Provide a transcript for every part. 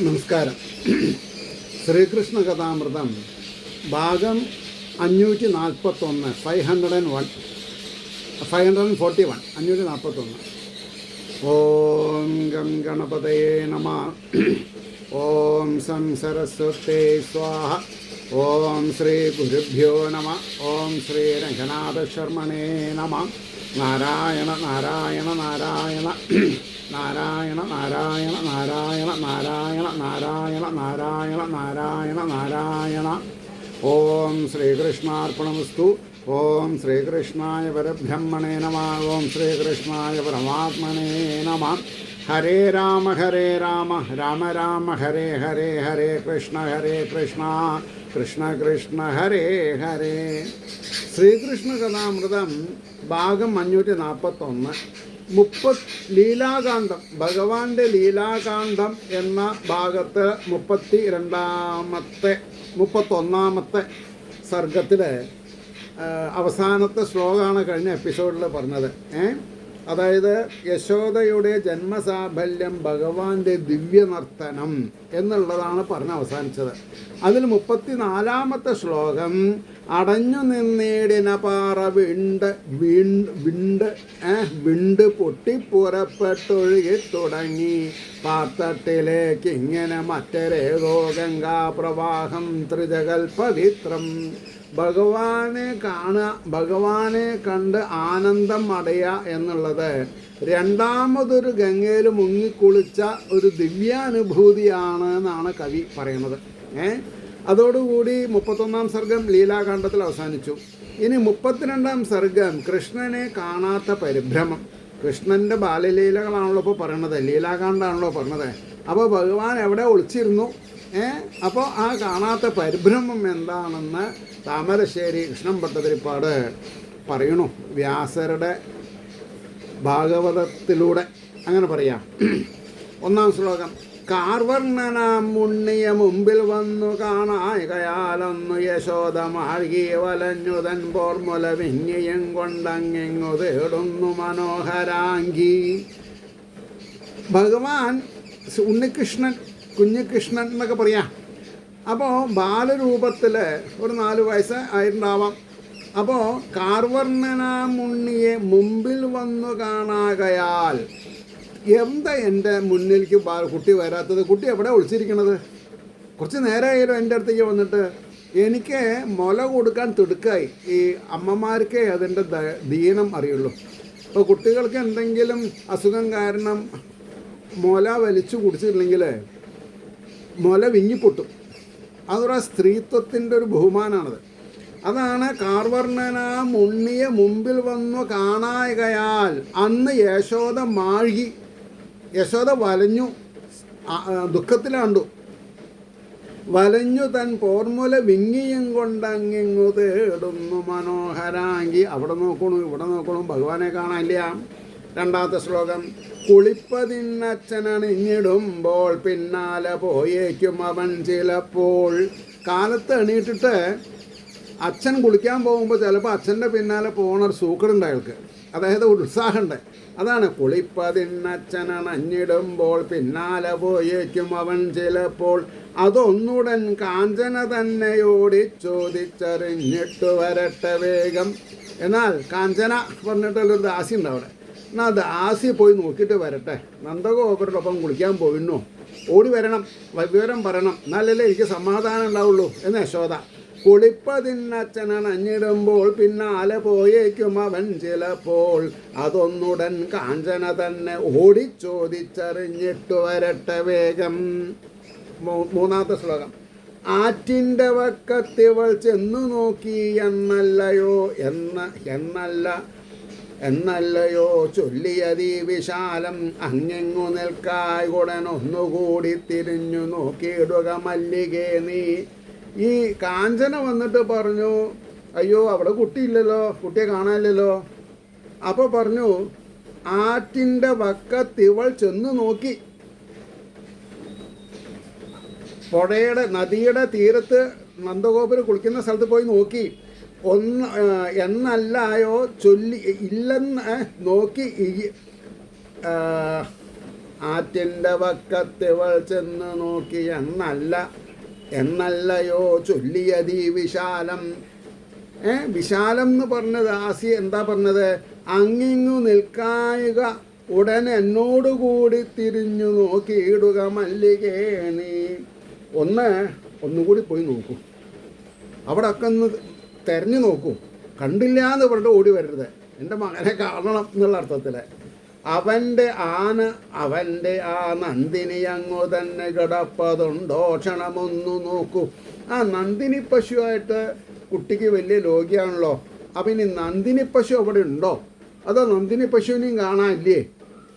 നമസ്കാരം. ശ്രീകൃഷ്ണ കഥാമൃതം ഭാഗം 541 541. ഓം ഗം ഗണപതയേ നമഃ. ഓം സം സരസ്വതേ സ്വാഹ. ഓം ശ്രീ ഗുരുഭ്യോ നമഃ. ഓം ശ്രീ രംഗനാഥ ശർമ്മണേ നമഃ. നാരായണ നാരായണ നാരായണ നാരായണ നാരായണ നാരായണ നാരായണ നാരായണ നാരായണ നാരായണ നാരായണ. ഓം ശ്രീകൃഷ്ണാർപ്പണമസ്തു. ഓം ശ്രീകൃഷ്ണായ പരബ്രഹ്മണേ നമഃ. ഓം ശ്രീകൃഷ്ണായ പരമാത്മനേ നമഃ. ഹരേ രാമ രാമ രാമ ഹരേ ഹരേ, ഹരേ കൃഷ്ണ കൃഷ്ണ കൃഷ്ണ ഹരേ ഹരേ. ശ്രീകൃഷ്ണ കഥാമൃതം ഭാഗം 541 ലീലാകാന്ഡം. ഭഗവാന്റെ ലീലാകാന്ഡം എന്ന ഭാഗത്ത് 31ാമത്തെ സർഗത്തിലെ അവസാനത്തെ ശ്ലോകമാണ് കഴിഞ്ഞ എപ്പിസോഡിൽ പറഞ്ഞത്. അതായത് യശോദയുടെ ജന്മസാഫല്യം, ഭഗവാന്റെ ദിവ്യനർത്തനം എന്നുള്ളതാണ് പറഞ്ഞ് അവസാനിച്ചത്. അതിൽ 34ാമത്തെ ശ്ലോകം അടഞ്ഞു നിന്നേടിന പാറ വിണ്ട് പൊട്ടിപ്പുറപ്പെട്ടൊഴുകി തുടങ്ങി പാർത്തട്ടിലേക്ക് ഇങ്ങനെ മറ്റൊരേതോ ഗംഗാപ്രവാഹം ത്രിജഗൽ പവിത്രം. ഭഗവാനെ കണ്ട് ആനന്ദം അടയുക എന്നുള്ളത് രണ്ടാമതൊരു ഗംഗയിൽ മുങ്ങിക്കുളിച്ച ഒരു ദിവ്യാനുഭൂതിയാണ് എന്നാണ് കവി പറയുന്നത്. അതോടുകൂടി 31ാം സർഗം ലീലാകാന്ഡത്തിൽ അവസാനിച്ചു. ഇനി 32ാം സർഗം കൃഷ്ണനെ കാണാത്ത പരിഭ്രമം. കൃഷ്ണൻ്റെ ബാലലീലകളാണല്ലോ ഇപ്പോൾ പറയണത്, ലീലാകാന്ഡാണല്ലോ പറഞ്ഞത്. അപ്പോൾ ഭഗവാൻ എവിടെ ഒളിച്ചിരുന്നു? അപ്പോൾ ആ കാണാത്ത പരിഭ്രമം എന്താണെന്ന് താമരശ്ശേരി കൃഷ്ണൻ ഭട്ടതിരിപ്പാട് പറയണു വ്യാസരുടെ ഭാഗവതത്തിലൂടെ. അങ്ങനെ പറയാം. 1ാം ശ്ലോകം. കാർവർണ്ണനാം ഉണ്ണിയ മുമ്പിൽ വന്നു കാണായകയാലൊന്നു യശോദ മാഴ്കി വലഞ്ഞു തൻ പോർമുല വിങ്ങിയും കൊണ്ടങ്ങെങ്ങു തേടുന്നു മനോഹരാങ്കി. ഭഗവാൻ ഉണ്ണികൃഷ്ണൻ, കുഞ്ഞികൃഷ്ണൻ എന്നൊക്കെ പറയാം. അപ്പോൾ ബാലരൂപത്തിൽ ഒരു 4 വയസ്സ് ആയിട്ടുണ്ടാവാം. അപ്പോൾ കാർവർണ്ണനാം ഉണ്ണിയെ മുമ്പിൽ വന്നു കാണാകയാൽ, എന്താ എൻ്റെ മുന്നിലേക്ക് കുട്ടി വരാത്തത്? കുട്ടി എവിടെ ഒളിച്ചിരിക്കണത്? കുറച്ച് നേരമായാലും എൻ്റെ അടുത്തേക്ക് വന്നിട്ട് എനിക്ക് മുല കൊടുക്കാൻ തിടുക്കായി. ഈ അമ്മമാർക്കേ അതിൻ്റെ ദീനം അറിയുള്ളൂ. അപ്പോൾ കുട്ടികൾക്ക് എന്തെങ്കിലും അസുഖം കാരണം മുല വലിച്ചു കുടിച്ചിട്ടില്ലെങ്കിൽ മുല വിങ്ങിപ്പൊട്ടും. അതൊരു സ്ത്രീത്വത്തിൻ്റെ ഒരു ബഹുമാനമാണത്. അതാണ് കാർവർണ്ണനാം ഉണ്ണിയെ മുമ്പിൽ വന്നു കാണായകയാൽ. അന്ന് യശോദ മാഴ്കി, യശോദ വലഞ്ഞു, ദുഃഖത്തിലാണ്ടു. വലഞ്ഞു തൻ പോർമുല വിങ്ങിയും കൊണ്ടങ്ങിങ്ങു തേടുന്നു മനോഹരാങ്കി. അവിടെ നോക്കണു, ഇവിടെ നോക്കണു, ഭഗവാനെ കാണാനില്ല. 2ാമത്തെ ശ്ലോകം. കുളിപ്പതിന്നച്ഛനണിഞ്ഞിടുമ്പോൾ പിന്നാലെ പോയേക്കും അവൻ ചിലപ്പോൾ. കാലത്ത് എണീറ്റിട്ട് അച്ഛൻ കുളിക്കാൻ പോകുമ്പോൾ ചിലപ്പോൾ അച്ഛൻ്റെ പിന്നാലെ പോകണൊരു സൂക്കടുണ്ട് അയാൾക്ക്, അതായത് ഉത്സാഹമുണ്ട്. അതാണ് കുളിപ്പതിന്നച്ഛനണിഞ്ഞിടുമ്പോൾ പിന്നാലെ പോയേക്കും അവൻ ചിലപ്പോൾ. അതൊന്നുടൻ കാഞ്ചന തന്നെയോടി ചോദിച്ചറിഞ്ഞിട്ടു വരട്ടെ വേഗം. എന്നാൽ കാഞ്ചന പറഞ്ഞിട്ടുള്ളൊരു ദാസി ഉണ്ട് അവിടെ. എന്നാൽ ദാസി പോയി നോക്കിയിട്ട് വരട്ടെ, നന്ദഗോപരോടൊപ്പം കുളിക്കാൻ പോയിരുന്നു, ഓടി വരണം, വിവരം പറയണം, എന്നാലല്ലേ എനിക്ക് സമാധാനം ഉണ്ടാവുള്ളൂ എന്ന് യശോദ. കുളിപ്പതിന്നച്ഛനണിഞ്ഞിടുമ്പോൾ പിന്നാലെ പോയേക്കും അവൻ ചിലപ്പോൾ. അതൊന്നുടൻ കാഞ്ചന തന്നെ ഓടി ചോദിച്ചറിഞ്ഞിട്ടു വരട്ടെ വേഗം. 3ാമത്തെ ശ്ലോകം. ആറ്റിൻ്റെ വക്കത്തിവൾ ചെന്നു നോക്കി എന്നല്ലയോ ചൊല്ലിയതീ വിശാലം. അങ്ങെങ്ങു നിൽക്കായി ഉടൻ ഒന്നുകൂടി തിരിഞ്ഞു നോക്കിയിടുക മല്ലികേ നീ. ഈ കാഞ്ചന വന്നിട്ട് പറഞ്ഞു, അയ്യോ അവിടെ കുട്ടിയില്ലല്ലോ, കുട്ടിയെ കാണാനില്ലല്ലോ. അപ്പോൾ പറഞ്ഞു, ആറ്റിൻ്റെ വക്കത്തിവൾ ചെന്നു നോക്കി. നദിയുടെ തീരത്ത് നന്ദഗോപുരം കുളിക്കുന്ന സ്ഥലത്ത് പോയി നോക്കി. എന്നല്ലായോ ചൊല്ലി ഇല്ലെന്ന് നോക്കി ആറ്റിൻ്റെ വക്കത്തിവൾ ചെന്ന് നോക്കി എന്നല്ലയോ ചൊല്ലിയതീ വിശാലം. വിശാലം എന്ന് പറഞ്ഞത് ദാസി എന്താ പറഞ്ഞത്? അങ്ങിങ്ങു നിൽക്കായുക, ഉടനെ എന്നോടുകൂടി തിരിഞ്ഞു നോക്കിയിടുക മല്ലികേ നീ. ഒന്നുകൂടി പോയി നോക്കൂ, അവിടെ ഒക്കെ ഒന്ന് തെരഞ്ഞു നോക്കൂ. കണ്ടില്ല എന്ന് പറഞ്ഞിട്ട് ഓടി വരരുത്, എൻ്റെ മകനെ കാണണം എന്നുള്ള അർത്ഥത്തിൽ. അവൻ്റെ ആ നന്ദിനി അങ്ങു തന്നെ കിടപ്പതുണ്ടോ ക്ഷണമൊന്നു നോക്കൂ. ആ നന്ദിനി പശുവായിട്ട് കുട്ടിക്ക് വലിയ ലോകിയാണല്ലോ. അപ്പം ഇനി നന്ദിനി പശു അവിടെ ഉണ്ടോ, അതോ നന്ദിനി പശുവിനെയും കാണാനില്ലേ?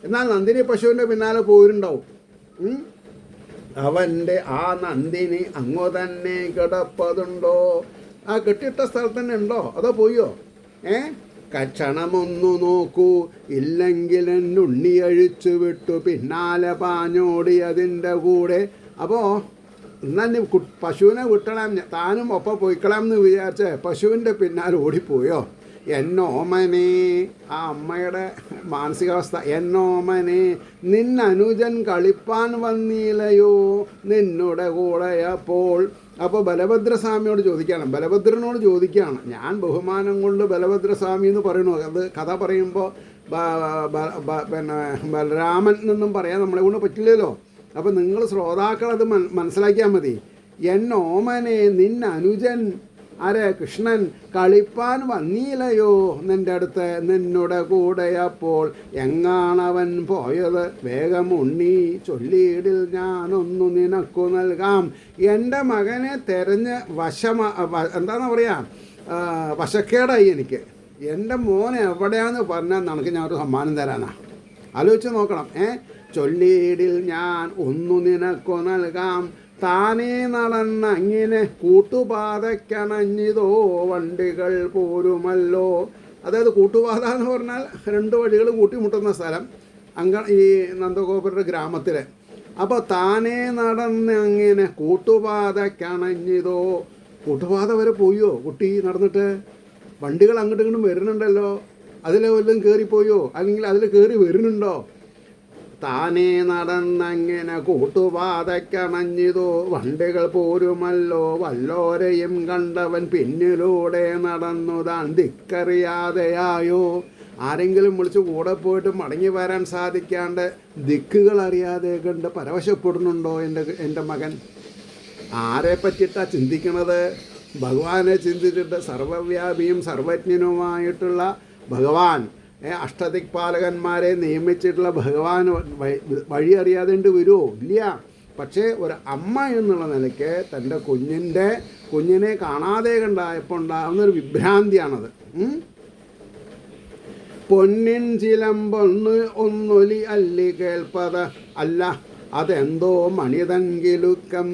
എന്നാൽ നന്ദിനി പശുവിൻ്റെ പിന്നാലെ പോയിട്ടുണ്ടാവും. അവൻ്റെ ആ നന്ദിനി അങ്ങു തന്നെ കിടപ്പതുണ്ടോ? ആ കെട്ടിയിട്ട സ്ഥലത്ത് തന്നെ ഉണ്ടോ അതോ പോയോ? ക്ഷണമൊന്നു നോക്കൂ, ഇല്ലെങ്കിൽ എന്നുണ്ണി അഴിച്ചു വിട്ടു പിന്നാലെ പാഞ്ഞോടി അതിൻ്റെ കൂടെ. അപ്പോൾ എന്നാൽ പശുവിനെ വിട്ടണം, താനും ഒപ്പം പോയിക്കളാം എന്ന് വിചാരിച്ച് പശുവിൻ്റെ പിന്നാലെ ഓടിപ്പോയോ? എന്നോമനെ, ആ അമ്മയുടെ മാനസികാവസ്ഥ, എന്നോമനെ നിന്നനുജൻ കളിപ്പാൻ വന്നില്ലയോ നിന്നുടെ കൂടെയപ്പോൾ. അപ്പോൾ ബലഭദ്രസ്വാമിയോട് ചോദിക്കുകയാണ്, ബലഭദ്രനോട് ചോദിക്കുകയാണ്. ഞാൻ ബഹുമാനം കൊണ്ട് ബലഭദ്രസ്വാമി എന്ന് പറയണു. അത് കഥ പറയുമ്പോൾ പിന്നെ ബലരാമൻ എന്നൊന്നും പറയാൻ നമ്മളെ കൊണ്ട് പറ്റില്ലല്ലോ. അപ്പോൾ നിങ്ങൾ ശ്രോതാക്കളത് മനസ്സിലാക്കിയാൽ മതി. എന്നോമനെ നിന്നനുജൻ ആരെ? കൃഷ്ണൻ കളിപ്പാൻ വന്നില്ലയോ നിൻ്റെ അടുത്ത് നിന്നുടെ കൂടെയപ്പോൾ. എങ്ങാണവൻ പോയത് വേഗം ഉണ്ണി ചൊല്ലിയിടിൽ ഞാനൊന്നു നിനക്കു നൽകാം. എൻ്റെ മകനെ തെരഞ്ഞ് എന്താണെന്ന് പറയാ, വശക്കേടായി എനിക്ക്. എൻ്റെ മോനെ എവിടെയാന്ന് പറഞ്ഞാൽ നിനക്ക് ഞാനൊരു സമ്മാനം തരാനാ. ആലോചിച്ച് നോക്കണം. ചൊല്ലിയിടിൽ ഞാൻ ഒന്നു നിനക്കു നൽകാം. താനേ നടന്ന അങ്ങനെ കൂട്ടുപാതയ്ക്കണഞ്ഞിതോ വണ്ടികൾ പോരുമല്ലോ. അതായത് കൂട്ടുപാത എന്ന് പറഞ്ഞാൽ 2 വഴികൾ കൂട്ടിമുട്ടുന്ന സ്ഥലം ഈ നന്ദഗോപുരുടെ ഗ്രാമത്തിൽ. അപ്പോൾ താനേ നടന്ന് അങ്ങനെ കൂട്ടുപാതയ്ക്കണഞ്ഞിതോ. കൂട്ടുപാത വരെ പോയോ കുട്ടി നടന്നിട്ട്? വണ്ടികൾ അങ്ങോട്ടും ഇങ്ങോട്ടും വരുന്നുണ്ടല്ലോ, അതിൽ വല്ലതും കയറിപ്പോയോ അല്ലെങ്കിൽ അതിൽ കയറി വരുന്നുണ്ടോ? താനേ നടന്നങ്ങനെ കൂട്ടുപാതയ്ക്കണഞ്ഞിതോ വണ്ടികൾ പോരുമല്ലോ. വല്ലോരെയും കണ്ടവൻ പിന്നിലൂടെ നടന്നു താൻ ദിക്കറിയാതെയായോ. ആരെങ്കിലും വിളിച്ച് കൂടെ പോയിട്ട് മടങ്ങി വരാൻ സാധിക്കാണ്ട് ദിക്കുകൾ അറിയാതെ കണ്ട് പരവശപ്പെടുന്നുണ്ടോ എൻ്റെ മകൻ? ആരെ പറ്റിയിട്ടാണ് ചിന്തിക്കണത്? ഭഗവാനെ ചിന്തിച്ചിട്ട് സർവവ്യാപിയും സർവജ്ഞനുമായിട്ടുള്ള ഭഗവാൻ, അഷ്ടദിക്പാലകന്മാരെ നിയമിച്ചിട്ടുള്ള ഭഗവാൻ വഴി അറിയാതെ വരുമോ? ഇല്ല. പക്ഷേ ഒരു അമ്മ എന്നുള്ള നിലയ്ക്ക് തൻ്റെ കുഞ്ഞിനെ കാണാതെ കണ്ടായപ്പോൾ ഉണ്ടാകുന്നൊരു വിഭ്രാന്തിയാണത്. പൊന്നിൻ ചിലമ്പൊന്നൊലി അല്ലി കേൾപ്പത് അല്ല, അതെന്തോ മണിതങ്കിലുക്കം.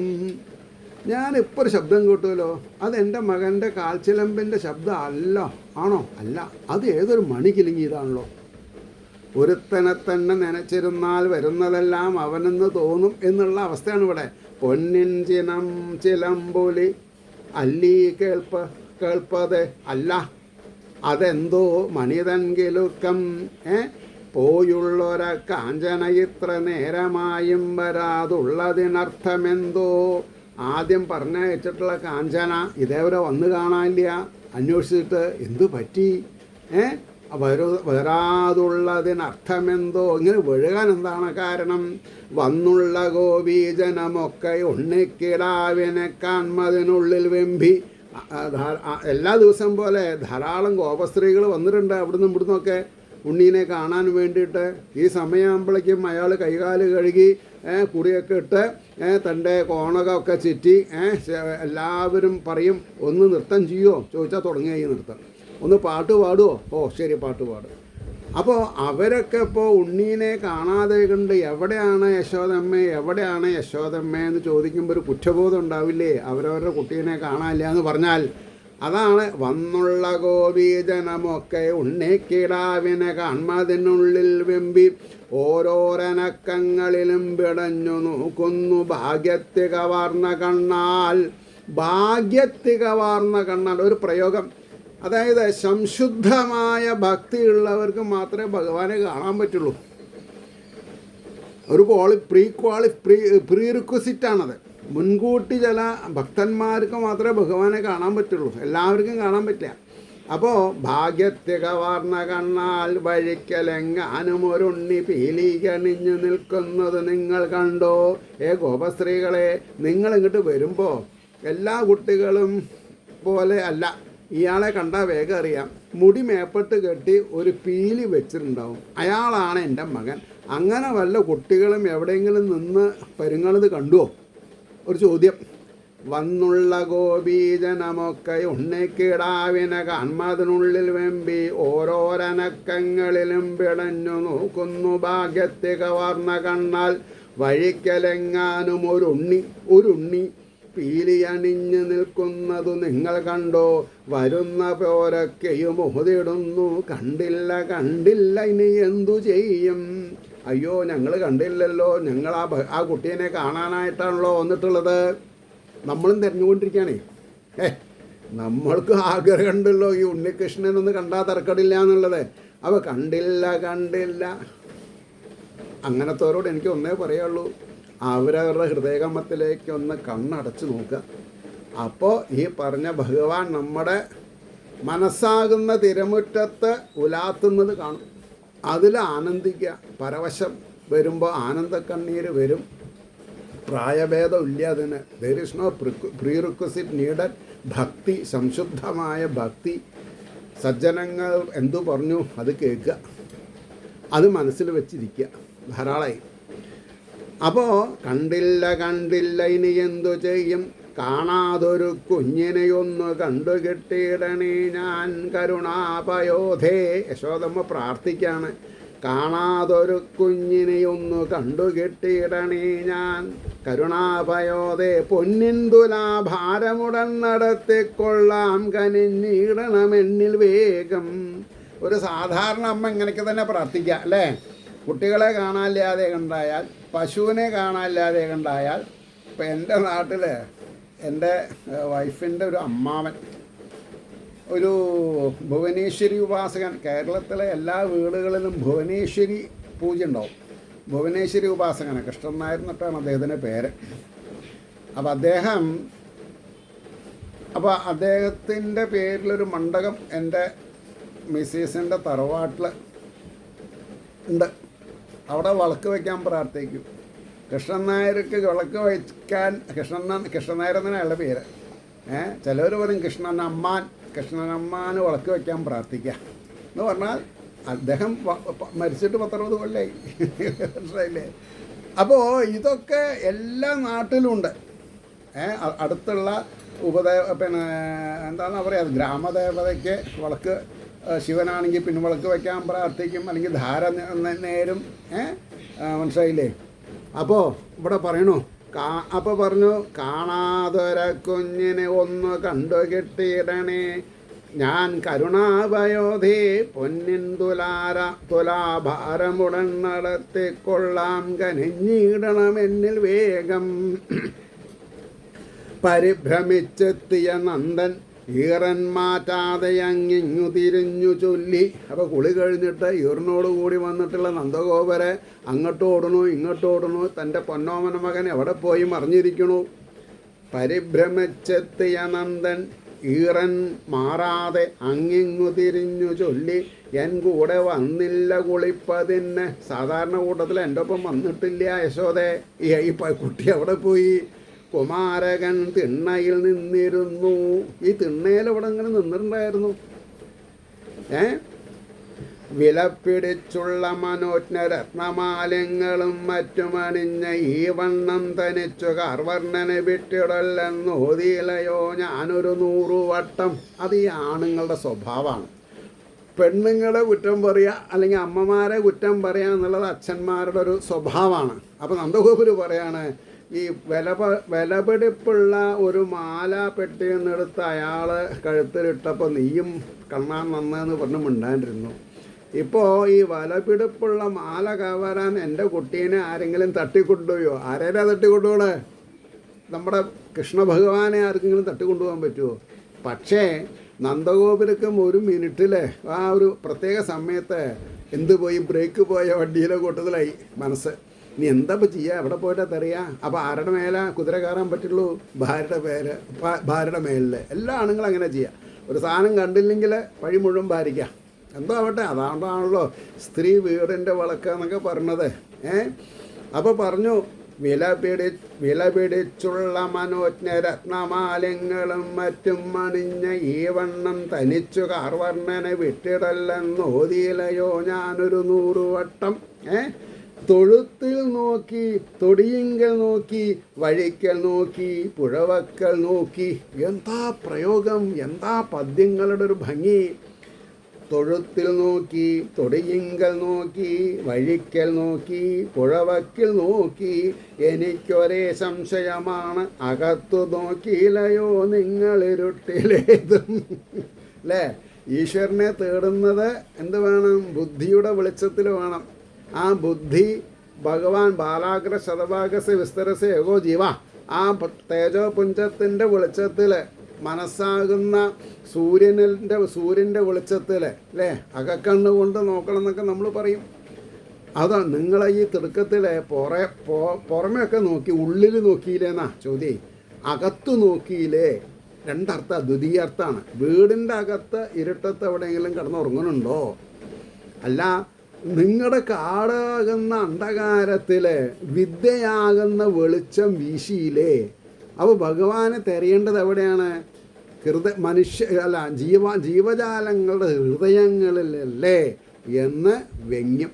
ഞാനിപ്പോൾ ഒരു ശബ്ദം കേട്ടുമല്ലോ, അതെൻ്റെ മകൻ്റെ കാൽച്ചിലമ്പിൻ്റെ ശബ്ദം അല്ല. ആണോ? അല്ല, അത് ഏതൊരു മണി കിലുങ്ങിയതാണല്ലോ. ഒരുത്തനെ തന്നെ നനച്ചിരുന്നാൽ വരുന്നതെല്ലാം അവനെന്ന് തോന്നും എന്നുള്ള അവസ്ഥയാണ് ഇവിടെ. പൊന്നിൻ ചിലമ്പൊലി അല്ലി കേൾപ്പത് അല്ല, അതെന്തോ മണിതങ്കിലുക്കം. പോയുള്ളൊര കാഞ്ചന ഇത്ര നേരമായും വരാതുള്ളതിനർത്ഥമെന്തോ. ആദ്യം പറഞ്ഞയച്ചിട്ടുള്ള കാഞ്ചന ഇതേവരെ വന്ന് കാണാനില്ല. അന്വേഷിച്ചിട്ട് എന്തു പറ്റി? വരാതുള്ളതിനർത്ഥമെന്തോ. ഇങ്ങനെ വഴുകാൻ എന്താണ് കാരണം? വന്നുള്ള ഗോപീജനമൊക്കെ ഉണ്ണിക്കിടാവിനെ കാൺമതിനുള്ളിൽ വെമ്പി. എല്ലാ ദിവസം പോലെ ധാരാളം ഗോപസ്ത്രീകൾ വന്നിട്ടുണ്ട് അവിടുന്ന് ഇവിടുന്നൊക്കെ ഉണ്ണീനെ കാണാൻ വേണ്ടിയിട്ട്. ഈ സമയമാകുമ്പോഴേക്കും അയാൾ കൈകാല് കഴുകി കുറിയൊക്കെ ഇട്ട് തൻ്റെ കോണകമൊക്കെ ചുറ്റി എല്ലാവരും പറയും, ഒന്ന് നൃത്തം ചെയ്യുമോ ചോദിച്ചാൽ തുടങ്ങിയ ഈ നൃത്തം. ഒന്ന് പാട്ട് പാടുമോ? ഓ ശരി, പാട്ട് പാടും. അപ്പോൾ അവരൊക്കെ ഇപ്പോൾ ഉണ്ണീനെ കാണാതെ കണ്ട് എവിടെയാണ് യശോദമ്മ എന്ന് ചോദിക്കുമ്പോൾ ഒരു കുറ്റബോധം ഉണ്ടാവില്ലേ? അവരവരുടെ കുട്ടീനെ കാണാനില്ല എന്ന് പറഞ്ഞാൽ. അതാണ് വന്നുള്ള ഗോപീജനമൊക്കെ ഉണ്ണിക്കിടാവിനെ കാൺമതിനുള്ളിൽ വെമ്പി ഓരോരനക്കങ്ങളിലും പിടഞ്ഞു നോക്കുന്നു ഭാഗ്യത്തികവാർന്ന കണ്ണാൽ. ഒരു പ്രയോഗം, അതായത് സംശുദ്ധമായ ഭക്തിയുള്ളവർക്ക് മാത്രമേ ഭഗവാനെ കാണാൻ പറ്റുള്ളൂ. ഒരു പ്രീ റിക്വസിറ്റാണത്. മുൻകൂട്ടി ചില ഭക്തന്മാർക്ക് മാത്രമേ ഭഗവാനെ കാണാൻ പറ്റുള്ളൂ, എല്ലാവർക്കും കാണാൻ പറ്റില്ല. അപ്പോൾ ഭാഗ്യത്തിക വാർന്ന കണ്ണാൽ വഴിക്കലെങ്ങാനും ഒരുണ്ണി പീലി കണിഞ്ഞു നിൽക്കുന്നത് നിങ്ങൾ കണ്ടോ? ഗോപസ്ത്രീകളെ, നിങ്ങൾ ഇങ്ങോട്ട് വരുമ്പോൾ എല്ലാ കുട്ടികളും പോലെ അല്ല, ഇയാളെ കണ്ടാൽ വേഗം അറിയാം. മുടി മേപ്പെട്ട് കെട്ടി ഒരു പീലി വെച്ചിട്ടുണ്ടാവും, അയാളാണ് എൻ്റെ മകൻ. അങ്ങനെ വല്ല കുട്ടികളും എവിടെയെങ്കിലും നിന്ന് പരുങ്ങണത് കണ്ടുവോ? ഒരു ചോദ്യം. വന്നുള്ള ഗോപീജനമൊക്കെ ഉണ്ണിക്കിടാവിനെ കാൺമതിനുള്ളിൽ വെമ്പി ഓരോരനക്കങ്ങളിലും പിടഞ്ഞു നോക്കുന്നു ഭാഗ്യത്തിക വാർന്ന കണ്ണാൽ വഴിക്കലെങ്ങാനും ഒരുണ്ണി പീലി അണിഞ്ഞു നിൽക്കുന്നതു നിങ്ങൾ കണ്ടോ? വരുന്ന പോരൊക്കെയും ഓതിടുന്നു കണ്ടില്ല ഇനി എന്തു ചെയ്യും? അയ്യോ, ഞങ്ങൾ കണ്ടില്ലല്ലോ, ഞങ്ങൾ ആ കുട്ടീനെ കാണാനായിട്ടാണല്ലോ വന്നിട്ടുള്ളത്. നമ്മളും തിരഞ്ഞുകൊണ്ടിരിക്കുകയാണേ. നമ്മൾക്ക് ആഗ്രഹമുണ്ടല്ലോ ഈ ഉണ്ണികൃഷ്ണനൊന്ന് കണ്ടാൽ തറക്കടില്ല എന്നുള്ളത്. അവ കണ്ടില്ല. അങ്ങനത്തോരോട് എനിക്ക് ഒന്നേ പറയുള്ളൂ, അവരവരുടെ ഹൃദയകമത്തിലേക്ക് ഒന്ന് കണ്ണടച്ച് നോക്കുക. അപ്പോൾ ഈ പറഞ്ഞ ഭഗവാൻ നമ്മുടെ മനസ്സാകുന്ന തിരമുറ്റത്ത് ഉലാത്തുന്നത് കാണും. അതിൽ ആനന്ദിക്കുക. പരവശം വരുമ്പോൾ ആനന്ദക്കണ്ണീര് വരും. പ്രായഭേദം ഇല്ല അതിന്. There is no prerequisite needed. ഭക്തി, സംശുദ്ധമായ ഭക്തി. സജ്ജനങ്ങൾ എന്തു പറഞ്ഞു അത് കേൾക്കുക, അത് മനസ്സിൽ വെച്ചിരിക്കുക. ധാരാളമായി. അപ്പോൾ കണ്ടില്ല ഇനി എന്തു ചെയ്യും? കാണാതൊരു കുഞ്ഞിനെയൊന്ന് കണ്ടു കിട്ടിയിടണേ ഞാൻ കരുണാപയോധേ. യശോദമ്മ പ്രാർത്ഥിക്കാണ്. കാണാതൊരു കുഞ്ഞിനെയൊന്നു കണ്ടു കിട്ടിയിടണേ ഞാൻ കരുണാപയോധേ. പൊന്നിൻ തുലാഭാരമുടൻ നടത്തിക്കൊള്ളാം കനിഞ്ഞിടണമെന്നിൽ വേഗം. ഒരു സാധാരണ അമ്മ ഇങ്ങനെയൊക്കെ തന്നെ പ്രാർത്ഥിക്കുക അല്ലേ? കുട്ടികളെ കാണാനില്ലാതെ കണ്ടായാൽ, പശുവിനെ കാണാനില്ലാതെ കണ്ടായാൽ. ഇപ്പം എൻ്റെ നാട്ടിൽ എൻ്റെ വൈഫിൻ്റെ ഒരു അമ്മാവൻ ഒരു ഭുവനേശ്വരി ഉപാസകൻ. കേരളത്തിലെ എല്ലാ വീടുകളിലും ഭുവനേശ്വരി പൂജ ഉണ്ടാവും. ഭുവനേശ്വരി ഉപാസകനാണ്. കൃഷ്ണൻ നായർ എന്നിട്ടാണ് അദ്ദേഹത്തിൻ്റെ പേര്. അപ്പോൾ അദ്ദേഹത്തിൻ്റെ പേരിലൊരു മണ്ഡപം എൻ്റെ മിസ്സീസിൻ്റെ തറവാട്ടിൽ ഉണ്ട്. അവിടെ വിളക്ക് വയ്ക്കാൻ പ്രാർത്ഥിക്കും. കൃഷ്ണൻ നായർക്ക് വിളക്ക് വയ്ക്കാൻ കൃഷ്ണൻ നായർ എന്നാണ് പേര്. ചിലവർ പറയും കൃഷ്ണനമ്മാന് വിളക്ക് വയ്ക്കാൻ പ്രാർത്ഥിക്കുക എന്ന് പറഞ്ഞാൽ അദ്ദേഹം മരിച്ചിട്ട് 10-60 കൊല്ലമായി. മനസ്സിലായില്ലേ? അപ്പോൾ ഇതൊക്കെ എല്ലാ നാട്ടിലുമുണ്ട്. അടുത്തുള്ള എന്താണ് പറയുക, ഗ്രാമദേവതയ്ക്ക് വിളക്ക്, ശിവനാണെങ്കിൽ പിന്നെ വിളക്ക് വയ്ക്കാൻ പ്രാർത്ഥിക്കും, അല്ലെങ്കിൽ ധാര നേരും. മനസ്സിലായില്ലേ? അപ്പോൾ ഇവിടെ പറയണു, അപ്പോൾ പറഞ്ഞു കാണാതൊര കുഞ്ഞിനെ ഒന്ന് കണ്ടു കിട്ടിയിടണേ ഞാൻ കരുണാപയോധേ. പൊന്നിൻ തുലാഭാരമുടൻ നടത്തിക്കൊള്ളാം കനിഞ്ഞിടണമെന്നിൽ വേഗം. പരിഭ്രമിച്ചെത്തിയ നന്ദൻ ഈറൻ മാറ്റാതെ അങ്ങിങ്ങു തിരിഞ്ഞു ചൊല്ലി. അപ്പോൾ കുളി കഴിഞ്ഞിട്ട് ഈറിനോട് കൂടി വന്നിട്ടുള്ള നന്ദഗോപരെ അങ്ങോട്ടോടണു ഇങ്ങോട്ടോടണു. തൻ്റെ പൊന്നോമന മകൻ എവിടെ പോയി മറിഞ്ഞിരിക്കണു. പരിഭ്രമിച്ചെത്തിയ നന്ദൻ ഈറൻ മാറാതെ അങ്ങിങ്ങു തിരിഞ്ഞു ചൊല്ലി എൻ കൂടെ വന്നില്ല കുളിപ്പതിന്. സാധാരണ കൂട്ടത്തിൽ എൻ്റെ ഒപ്പം വന്നിട്ടില്ല യശോദേ. ഈ കുട്ടി എവിടെ പോയി? കുമാരകൻ തിണ്ണയിൽ നിന്നിരുന്നു. ഈ തിണ്ണയിൽ ഇവിടെ ഇങ്ങനെ നിന്നിട്ടുണ്ടായിരുന്നു. വിലപ്പിടിച്ചുള്ള മനോജ്ഞ രത്നമാലങ്ങളും മറ്റുമണിഞ്ഞ ഈ വണ്ണം തനിച്ചു കാർവർണ്ണനെ വിട്ടിടല്ലെന്നോതിയിലയോ ഞാനൊരു 100 വട്ടം. അത് ഈ ആണുങ്ങളുടെ സ്വഭാവമാണ്. പെണ്ണുങ്ങളെ കുറ്റം പറയുക അല്ലെങ്കിൽ അമ്മമാരെ കുറ്റം പറയുക എന്നുള്ളത് അച്ഛന്മാരുടെ ഒരു സ്വഭാവമാണ്. അപ്പോൾ നന്ദഗോപുര് പറയാണ്, ഈ വിലപിടിപ്പുള്ള ഒരു മാല പെട്ടിയിൽ നിന്നെടുത്ത് അയാൾ കഴുത്തിലിട്ടപ്പോൾ നീയും കണ്ണാൻ നന്നെന്ന് പറഞ്ഞ് മിണ്ടാണ്ടിരുന്നു. ഇപ്പോൾ ഈ വിലപിടിപ്പുള്ള മാല കവരാൻ എൻ്റെ കുട്ടീനെ ആരെങ്കിലും തട്ടിക്കൊണ്ടുപോയോ? ആരേരാ തട്ടിക്കൊണ്ടുപോകണേ? നമ്മുടെ കൃഷ്ണഭഗവാനെ ആർക്കെങ്കിലും തട്ടിക്കൊണ്ടുപോകാൻ പറ്റുമോ? പക്ഷേ നന്ദഗോപുരക്കും ഒരു മിനിറ്റിൽ ആ ഒരു പ്രത്യേക സമയത്ത് എന്ത് പോയി ബ്രേക്ക് പോയ വണ്ടിയിലെ കൂട്ടത്തിലായി മനസ്സ്. നീ എന്താ ഇപ്പം ചെയ്യുക, എവിടെ പോയിട്ടാ തെറിയാ? അപ്പോൾ ആരുടെ മേലെ കുതിര കയറാൻ പറ്റുള്ളൂ? ഭാര്യയുടെ മേലിൽ. എല്ലാ ആണുങ്ങളും അങ്ങനെ ചെയ്യുക. ഒരു സാധനം കണ്ടില്ലെങ്കിൽ വഴി മുഴുവൻ ഭാരിക്കുക. എന്തോ ആവട്ടെ, അതാണ്ടാണല്ലോ സ്ത്രീ വീടിൻ്റെ വിളക്കെന്നൊക്കെ പറഞ്ഞത്. അപ്പോൾ പറഞ്ഞു, വില പിടിച്ചുള്ള മനോജ്ഞ രത്നമാലങ്ങളും മറ്റും അണിഞ്ഞ ഈ വണ്ണം തനിച്ചു കാർവർണ്ണനെ വിട്ടിടല്ലെന്നോതിയിലയോ ഞാനൊരു 100 വട്ടം. തൊഴുത്തിൽ നോക്കി, തൊടിയിങ്കൽ നോക്കി, വഴിക്കൽ നോക്കി, പുഴവക്കൽ നോക്കി. എന്താ പ്രയോഗം, എന്താ പദ്യങ്ങളുടെ ഒരു ഭംഗി! തൊഴുത്തിൽ നോക്കി, തൊടിയിങ്കൽ നോക്കി, വഴിക്കൽ നോക്കി, പുഴവക്കിൽ നോക്കി. എനിക്കൊരേ സംശയമാണ്, അകത്തു നോക്കിയില്ലയോ നിങ്ങളിരുട്ടിലേതും. അല്ലേ? ഈശ്വരനെ തേടുന്നത് എന്ത് വേണം? ബുദ്ധിയുടെ വെളിച്ചത്തിൽ വേണം. ആ ബുദ്ധി ഭഗവാൻ ബാലാഗ്ര ശതഭാഗസ് വിസ്തരസ് യോഗോ ജീവ, ആ തേജോപുഞ്ചത്തിൻ്റെ വെളിച്ചത്തിൽ, മനസ്സാകുന്ന സൂര്യൻ്റെ വെളിച്ചത്തിൽ, അല്ലേ, അകക്കണ്ണ് കൊണ്ട് നോക്കണം എന്നൊക്കെ നമ്മൾ പറയും. അതാണ് നിങ്ങളെ ഈ തിടുക്കത്തിൽ പുറമെയൊക്കെ നോക്കി, ഉള്ളിൽ നോക്കിയില്ലേന്നാ ചോദ്യം. അകത്ത് നോക്കിയില്ലേ? രണ്ടർത്ഥം, ദ്വിതീയാർത്ഥമാണ്. വീടിൻ്റെ അകത്ത് ഇരുട്ടത്ത് എവിടെയെങ്കിലും കിടന്നുറങ്ങുന്നുണ്ടോ? അല്ല, നിങ്ങളുടെ കാടാകുന്ന അന്ധകാരത്തിൽ വിദ്യയാകുന്ന വെളിച്ചം വീശിയില്ലേ? അപ്പോൾ ഭഗവാനെ തിരയേണ്ടത് എവിടെയാണ്? ജീവജാലങ്ങളുടെ ഹൃദയങ്ങളിലല്ലേ എന്ന് വ്യംഗ്യം.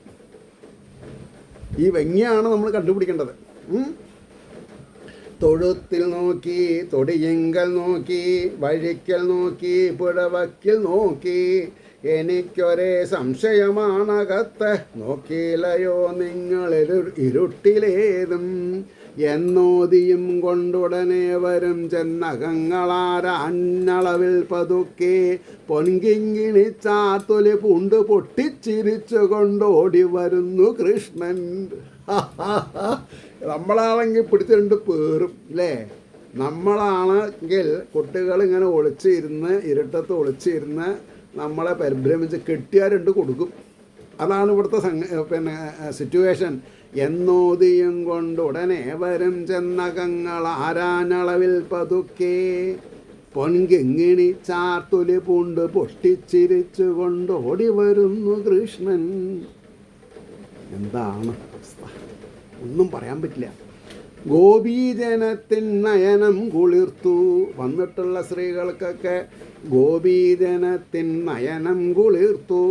ഈ വ്യംഗ്യമാണ് നമ്മൾ കണ്ടുപിടിക്കേണ്ടത്. തൊഴുത്തിൽ നോക്കി, തൊടിയിങ്കൽ നോക്കി, വഴിക്കൽ നോക്കി, പുഴവക്കിൽ നോക്കി. എനിക്കൊരേ സംശയമാണകത്ത് നോക്കിയില്ലയോ നിങ്ങളിരുട്ടിലേതും. എന്നോതിയും കൊണ്ടുടനെ വരും ചെന്നകങ്ങളാരഞ്ഞളവിൽ പതുക്കെ പൊൻകിങ്ങിണി ചാത്തൊലി പൂണ്ട് പൊട്ടിച്ചിരിച്ചു കൊണ്ടോടി വരുന്നു കൃഷ്ണൻ. നമ്മളാണെങ്കിൽ പിടിച്ചിട്ടുണ്ട് പേറും, അല്ലേ? നമ്മളാണെങ്കിൽ കുട്ടികളിങ്ങനെ ഒളിച്ചിരുന്ന്, ഇരുട്ടത്ത് ഒളിച്ചിരുന്ന് നമ്മളെ പരിഭ്രമിച്ച് കെട്ടിയാരുണ്ട് കൊടുക്കും. അതാണ് ഇവിടുത്തെ സിറ്റുവേഷൻ. എന്നോതിയും കൊണ്ടുടനെ വരും ചെന്നകങ്ങൾ ആരാനളവിൽ പതുക്കെ പൊൻകിങ്ങിണി ചാർത്തൊലി പൂണ്ട് പൊട്ടിച്ചിരിച്ചു കൊണ്ട് ഓടി വരുന്നു കൃഷ്ണൻ. എന്താണ് അവസ്ഥ? ഒന്നും പറയാൻ പറ്റില്ല. ഗോപീജനത്തിൻ നയനം കുളിർത്തു. വന്നിട്ടുള്ള സ്ത്രീകൾക്കൊക്കെ ഗോപീജനത്തിൻ നയനം കുളിർത്തു.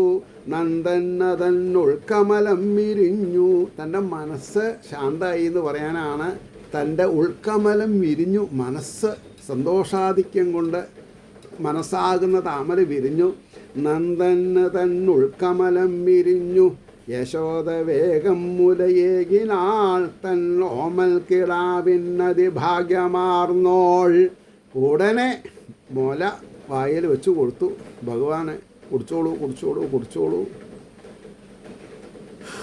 നന്ദന്നതൻ ഉൾക്കമലം വിരിഞ്ഞു. തൻ്റെ മനസ്സ് ശാന്തമായി എന്ന് പറയാനാണ്. തൻ്റെ ഉൾക്കമലം വിരിഞ്ഞു. മനസ്സ് സന്തോഷാധിക്യം കൊണ്ട് മനസ്സാകുന്ന താമര വിരിഞ്ഞു. നന്ദന്നതൻ ഉൾക്കമലം വിരിഞ്ഞു. യശോദ വേഗം മുലയേകിനാൾ തൻ ഓമൽ കിടാവിന്നതി ഭാഗ്യമാർന്നോൾ. ഉടനെ മുല വായിൽ വെച്ച് കൊടുത്തു. ഭഗവാനെ കുടിച്ചോളൂ, കുടിച്ചോളൂ, കുടിച്ചോളൂ.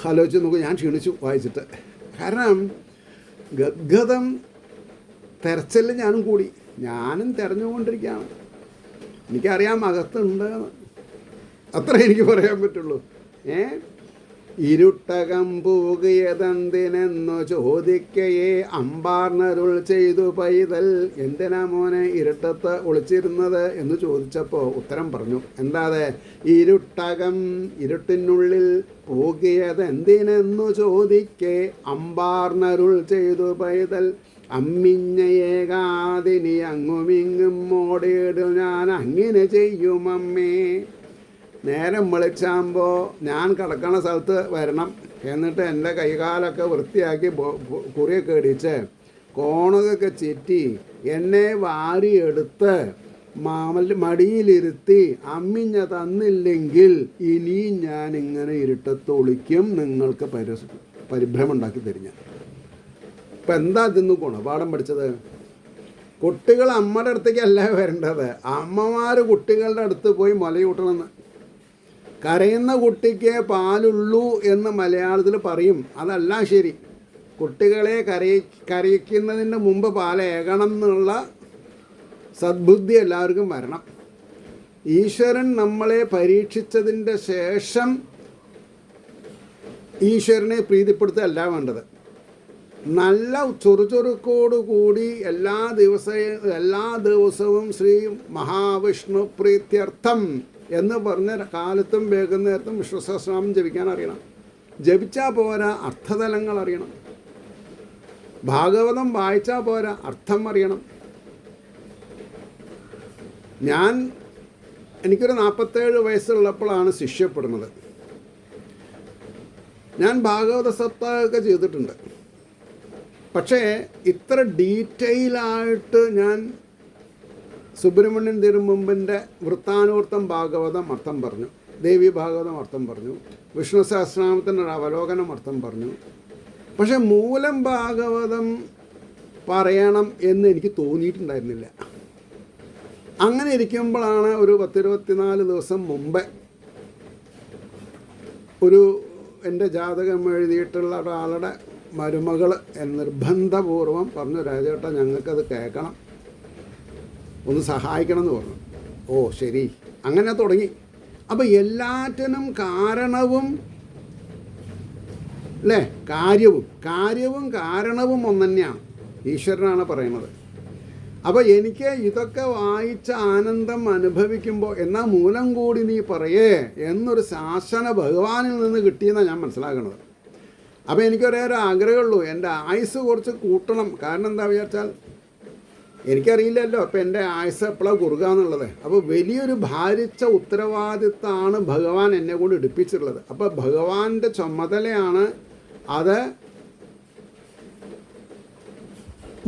ആലോചിച്ച് നോക്കൂ, ഞാൻ ക്ഷീണിച്ചു വായിച്ചിട്ട്. കാരണം ഗദ്ഗതം തെരച്ചിൽ ഞാനും കൂടി. ഞാനും തെരഞ്ഞുകൊണ്ടിരിക്കുകയാണ്. എനിക്കറിയാം അകത്തുണ്ട്, അത്ര എനിക്ക് പറയാൻ പറ്റുള്ളൂ. ഇരുട്ടകം പൂകിയതെന്തിനെന്നു ചോദിക്കയെ അമ്പാർന്നരുൾ ചെയ്തു പൈതൽ. എന്തിനാ മോനെ ഇരുട്ടത്ത് ഒളിച്ചിരുന്നത് എന്ന് ചോദിച്ചപ്പോൾ ഉത്തരം പറഞ്ഞു. എന്താതെ? ഇരുട്ടകം, ഇരുട്ടിനുള്ളിൽ പൂകിയതെന്തിനെന്നു ചോദിക്കെ അമ്പാർന്നരുൾ ചെയ്തു പൈതൽ. അമ്മിഞ്ഞയേകാതിനി അങ്ങുമിങ്ങും ഓടിയിടും ഞാൻ അങ്ങനെ ചെയ്യും അമ്മേ. നേരം വെളിച്ചാകുമ്പോൾ ഞാൻ കിടക്കണ സ്ഥലത്ത് വരണം. എന്നിട്ട് എൻ്റെ കൈകാലൊക്കെ വൃത്തിയാക്കി കുറിയൊക്കെ ഇടിച്ച് കോണൊക്കെ ചുറ്റി എന്നെ വാരിയെടുത്ത് മടിയിലിരുത്തി അമ്മിഞ്ഞ തന്നില്ലെങ്കിൽ ഇനിയും ഞാൻ ഇങ്ങനെ ഇരുട്ടത്ത് ഒളിക്കും. നിങ്ങൾക്ക് പരിഭ്രമം ഉണ്ടാക്കി തരും ഞാൻ. ഇപ്പം എന്താ ഇതിന്ന് ഗുണപാഠം പഠിച്ചത്? കുട്ടികൾ അമ്മയുടെ അടുത്തേക്കല്ല വരേണ്ടത്, അമ്മമാർ കുട്ടികളുടെ അടുത്ത് പോയി മുലയൂട്ടണമെന്ന്. കരയുന്ന കുട്ടിക്ക് പാലുള്ളൂ എന്ന് മലയാളത്തിൽ പറയും. അതല്ല ശരി. കുട്ടികളെ കരയിക്കുന്നതിന് മുമ്പ് പാലേകണം എന്നുള്ള സദ്ബുദ്ധി എല്ലാവർക്കും വരണം. ഈശ്വരൻ നമ്മളെ പരീക്ഷിച്ചതിൻ്റെ ശേഷം ഈശ്വരനെ പ്രീതിപ്പെടുത്തുകയല്ല വേണ്ടത്. നല്ല ചുറുചുറുക്കോടുകൂടി എല്ലാ ദിവസവും ശ്രീ മഹാവിഷ്ണു പ്രീത്യർത്ഥം എന്ന് പറഞ്ഞ കാലത്തും വൈകുന്നേരത്തും വിഷ്ണു സഹസ്രനാമം ജപിക്കാൻ അറിയണം. ജപിച്ചാൽ പോരാ, അർത്ഥതലങ്ങൾ അറിയണം. ഭാഗവതം വായിച്ചാൽ പോരാ, അർത്ഥം അറിയണം. എനിക്കൊരു 47 വയസ്സുള്ളപ്പോഴാണ് ശിഷ്യപ്പെടുന്നത്. ഞാൻ ഭാഗവത സപ്താഹമൊക്കെ ചെയ്തിട്ടുണ്ട്. പക്ഷേ ഇത്ര ഡീറ്റെയിലായിട്ട് ഞാൻ സുബ്രഹ്മണ്യൻ തിരുമുമ്പിൻ്റെ വൃത്താനുവൃത്തം ഭാഗവതം അർത്ഥം പറഞ്ഞു, ദേവി ഭാഗവതം അർത്ഥം പറഞ്ഞു, വിഷ്ണു സഹസ്രനാമത്തിൻ്റെ അവലോകനം അർത്ഥം പറഞ്ഞു. പക്ഷെ മൂലം ഭാഗവതം പറയണം എന്ന് എനിക്ക് തോന്നിയിട്ടുണ്ടായിരുന്നില്ല. അങ്ങനെ ഇരിക്കുമ്പോഴാണ് ഒരു 10-24 ദിവസം മുമ്പേ എൻ്റെ ജാതകം എഴുതിയിട്ടുള്ള ഒരാളുടെ മരുമകൾ നിർബന്ധപൂർവം പറഞ്ഞു, രാജേട്ടാ ഞങ്ങൾക്കത് കേൾക്കണം, ഒന്ന് സഹായിക്കണം എന്ന് പറഞ്ഞു. ഓ ശരി, അങ്ങനെ തുടങ്ങി. അപ്പോൾ എല്ലാറ്റിനും കാരണവും അല്ലേ, കാര്യവും കാരണവും ഒന്ന് തന്നെയാണ്, ഈശ്വരനാണ് പറയുന്നത്. അപ്പോൾ എനിക്ക് ഇതൊക്കെ വായിച്ച ആനന്ദം അനുഭവിക്കുമ്പോൾ എന്നാൽ മൂലം കൂടി നീ പറയേ എന്നൊരു ശാസന ഭഗവാനിൽ നിന്ന് കിട്ടിയെന്നാണ് ഞാൻ മനസ്സിലാക്കുന്നത്. അപ്പോൾ എനിക്കൊരേ ഒരു ആഗ്രഹമുള്ളൂ, എൻ്റെ ആയുസ് കുറച്ച് കൂട്ടണം. കാരണം എന്താ വിചാരിച്ചാൽ എനിക്കറിയില്ലല്ലോ അപ്പോൾ എൻ്റെ ആയുസ് എപ്പോഴാണ് കുറുക എന്നുള്ളത്. അപ്പോൾ വലിയൊരു ഭാരിച്ച ഉത്തരവാദിത്തമാണ് ഭഗവാൻ എന്നെ കൊണ്ട് എടുപ്പിച്ചിട്ടുള്ളത്. അപ്പോൾ ഭഗവാന്റെ ചുമതലയാണ് അത്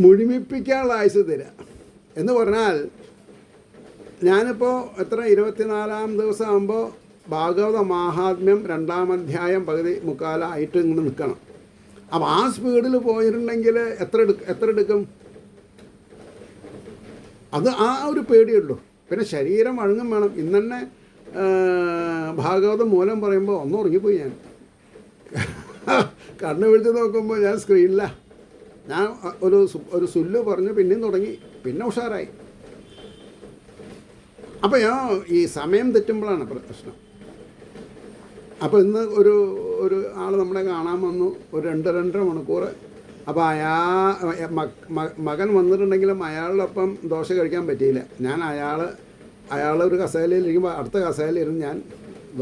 മുഴുമിപ്പിക്കാനുള്ള ആയുസ് തരിക എന്ന് പറഞ്ഞാൽ. ഞാനിപ്പോൾ 24-ാം ദിവസം ആകുമ്പോൾ ഭാഗവത മാഹാത്മ്യം 2-ാം അധ്യായം പകുതി മുക്കാലായിട്ട് ഇങ്ങനെ നിൽക്കണം. അപ്പോൾ ആ സ്പീഡിൽ പോയിട്ടുണ്ടെങ്കിൽ എത്ര എടുക്കും? അത് ആ ഒരു പേടിയുള്ളൂ. പിന്നെ ശരീരം വഴങ്ങും വേണം. ഇന്ന് തന്നെ ഭാഗവതം മൂലം പറയുമ്പോൾ ഒന്നും ഉറങ്ങിപ്പോയി. ഞാൻ കണ്ണ് വിളിച്ച് നോക്കുമ്പോൾ ഞാൻ സ്ക്രീനിലാണ്. ഞാൻ ഒരു സുല്ല് പറഞ്ഞു, പിന്നെയും തുടങ്ങി, പിന്നെ ഉഷാറായി. അപ്പോൾ ഈ സമയം തെറ്റുമ്പോഴാണ് പ്രശ്നം. അപ്പോൾ ഇന്ന് ഒരു ആൾ നമ്മളെ കാണാൻ വന്നു, ഒരു 2-2.5 മണിക്കൂർ. അപ്പോൾ മകൻ വന്നിട്ടുണ്ടെങ്കിലും അയാളോടൊപ്പം ദോശ കഴിക്കാൻ പറ്റിയില്ല. ഞാൻ അയാൾ ഒരു കസേരയിൽ ഇരിക്കുമ്പോൾ അടുത്ത കസേരയിൽ ഇരുന്ന് ഞാൻ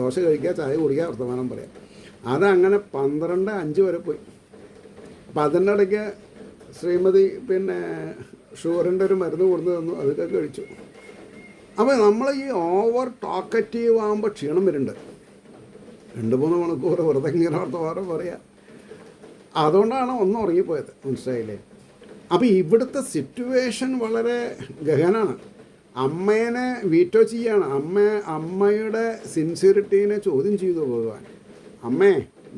ദോശ കഴിക്കുക, ചായ കുടിക്കുക, വർത്തമാനം പറയാം. അതങ്ങനെ 12:05 വരെ പോയി. അപ്പം അതിൻ്റെ ഇടയ്ക്ക് ശ്രീമതി പിന്നെ ഷുഗറിൻ്റെ ഒരു മരുന്ന് കൊടുത്തു തന്നു, അതൊക്കെ കഴിച്ചു. അപ്പോൾ നമ്മൾ ഈ ഓവർ ടോക്കറ്റീവ് ആകുമ്പോൾ ക്ഷീണം വരുന്നുണ്ട്. 2-3 മണിക്കൂർ വെറുതെ ഇങ്ങനെ വർത്തമാനം പറയാം. അതുകൊണ്ടാണ് ഒന്നും ഉറങ്ങിപ്പോയത്, മനസ്സിലായില്ലേ? അപ്പോൾ ഇവിടുത്തെ സിറ്റുവേഷൻ വളരെ ഗഹനാണ്. അമ്മേനെ വീറ്റോ ചെയ്യാണ്. അമ്മയുടെ സിൻസിയറിറ്റീനെ ചോദ്യം ചെയ്തു ഭഗവാൻ. അമ്മേ,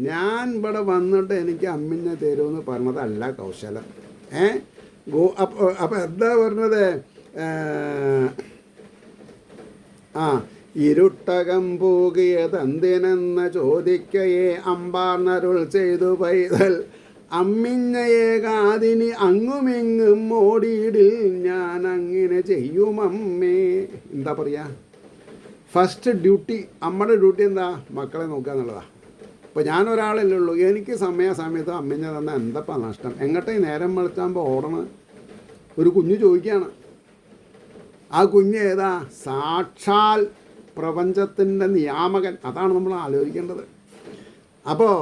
ഞാൻ ഇവിടെ വന്നിട്ട് എനിക്ക് അമ്മിനെ തരുമെന്ന് പറഞ്ഞതല്ല കൗശലം. അപ്പോൾ എന്താ പറഞ്ഞത്? ഇരുട്ടകം പൂകിയതെന്തിനെന്ന് ചോദിക്കയെ അമ്പാർന്നരുൾ ചെയ്തു പൈതൽ അമ്മിഞ്ഞയേകാതിനി അങ്ങുമിങ്ങും ഓടിയിടിൽ ഞാൻ അങ്ങനെ ചെയ്യുമമ്മേ. എന്താ പറയുക? ഫസ്റ്റ് ഡ്യൂട്ടി, അമ്മയുടെ ഡ്യൂട്ടി എന്താ? മക്കളെ നോക്കുക എന്നുള്ളതാണ്. ഇപ്പോൾ ഞാനൊരാളല്ലേ ഉള്ളൂ. എനിക്ക് സമയത്ത് അമ്മിഞ്ഞ തന്ന എന്തപ്പാ നഷ്ടം? എങ്ങോട്ടേ നേരം വെളുത്താകുമ്പോൾ ഓടണം. ഒരു കുഞ്ഞ് ചോദിക്കുകയാണ്. ആ കുഞ്ഞ് ഏതാ? സാക്ഷാൽ പ്രപഞ്ചത്തിൻ്റെ നിയാമകൻ. അതാണ് നമ്മൾ ആലോചിക്കേണ്ടത്. അപ്പോൾ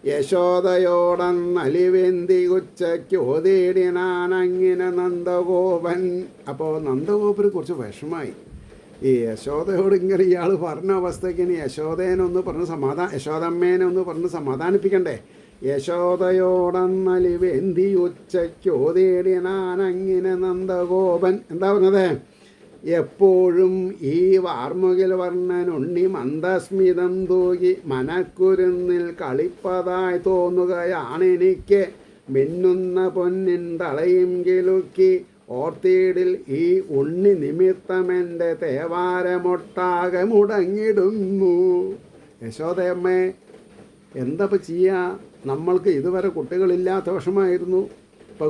യശോദയോടന്നലിവെന്തി ഉച്ചയ്ക്കോതേടിനാനങ്ങിനെ നന്ദഗോപൻ. അപ്പോൾ നന്ദഗോപന് കുറച്ച് വിഷമായി. ഈ യശോദയോട് ഇങ്ങനെ ഇയാൾ പറഞ്ഞ അവസ്ഥയ്ക്ക് ഇനി യശോദമ്മേനെ ഒന്ന് പറഞ്ഞ് സമാധാനിപ്പിക്കണ്ടേ? യശോദയോടന്നലിവെന്തി ഉച്ചയ്ക്കോതേടിനാനങ്ങിനെ നന്ദഗോപൻ. എന്താ പറഞ്ഞത്? എപ്പോഴും ഈ വാർമുകിൽ വർണ്ണനുണ്ണി മന്ദസ്മിതം തൂകി മനക്കുരുന്നിൽ കളിപ്പതായി തോന്നുകയാണെനിക്ക്. മിന്നുന്ന പൊന്നിൻ തളയും കിലുക്കി ഓർത്തിയിടിൽ ഈ ഉണ്ണി നിമിത്തമെൻ്റെ തേവാരമൊട്ടാകെ മുടങ്ങിടുന്നു. യശോദയമ്മേ, എന്തപ്പോൾ ചെയ്യുക? നമ്മൾക്ക് ഇതുവരെ കുട്ടികളില്ലാത്ത വർഷമായിരുന്നു. ഇപ്പോൾ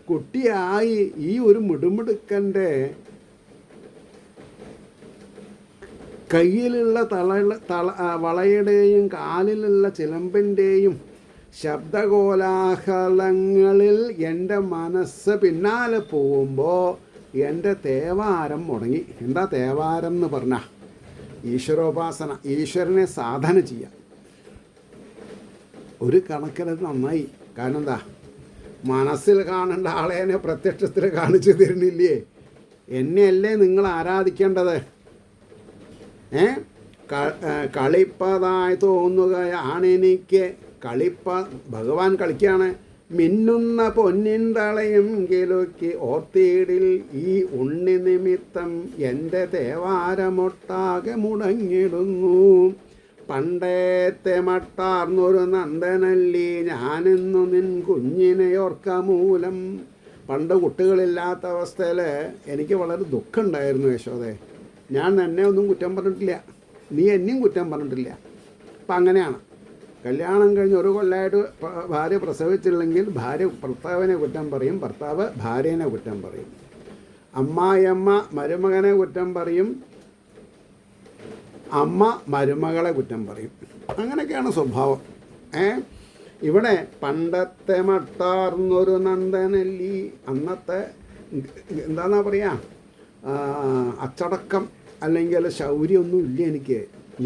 കുട്ടിയായി ഈ ഒരു മിടുമിടുക്കൻ്റെ കയ്യിലുള്ള വളയുടെയും കാലിലുള്ള ചിലമ്പിൻ്റെയും ശബ്ദകോലാഹലങ്ങളിൽ എൻ്റെ മനസ്സ് പിന്നാലെ പോകുമ്പോൾ എൻ്റെ തേവാരം മുടങ്ങി. എന്താ തേവാരം എന്ന് പറഞ്ഞാൽ ഈശ്വരോപാസന, ഈശ്വരനെ സാധന ചെയ്യാം. ഒരു കണക്കിനത് നന്നായി. കാരണം എന്താ, മനസ്സിൽ കാണേണ്ട ആളെന്നെ പ്രത്യക്ഷത്തിൽ കാണിച്ചു തരുന്നില്ലേ? എന്നെയല്ലേ നിങ്ങൾ ആരാധിക്കേണ്ടത്? കളിപ്പതായി തോന്നുകയാണെനിക്ക്. ഭഗവാൻ കളിക്കുകയാണ്. മിന്നുന്ന പൊന്നിൻ തളയും കിലുക്കി ഓർത്തിടിൽ ഈ ഉണ്ണി നിമിത്തം എൻ്റെ തേവാരമൊട്ടാകെ മുടങ്ങിടുന്നു. പണ്ടേത്തെ മട്ടാർന്നൊരു നന്ദനല്ലി ഞാനെന്നു നിൻ കുഞ്ഞിനെ ഓർക്കമൂലം. പണ്ട് കുട്ടികളില്ലാത്ത അവസ്ഥയിൽ എനിക്ക് വളരെ ദുഃഖമുണ്ടായിരുന്നു യശോദേ. ഞാൻ എന്നെ ഒന്നും കുറ്റം പറഞ്ഞിട്ടില്ല, നീ എന്നെയും കുറ്റം പറഞ്ഞിട്ടില്ല. അപ്പം അങ്ങനെയാണ്. കല്യാണം കഴിഞ്ഞ് ഒരു കൊല്ലമായിട്ട് ഭാര്യ പ്രസവിച്ചില്ലെങ്കിൽ ഭാര്യ ഭർത്താവിനെ കുറ്റം പറയും, ഭർത്താവ് ഭാര്യനെ കുറ്റം പറയും. അമ്മായിയമ്മ മരുമകനെ കുറ്റം പറയും, അമ്മ മരുമകളെ കുറ്റം പറയും. അങ്ങനെയൊക്കെയാണ് സ്വഭാവം. ഇവിടെ പണ്ടത്തെ മട്ടാർന്നൊരു നന്ദനല്ലി, അന്നത്തെ എന്താണെന്നാ പറയുക, അച്ചടക്കം അല്ലെങ്കിൽ ശൗര്യമൊന്നും ഇല്ല എനിക്ക്.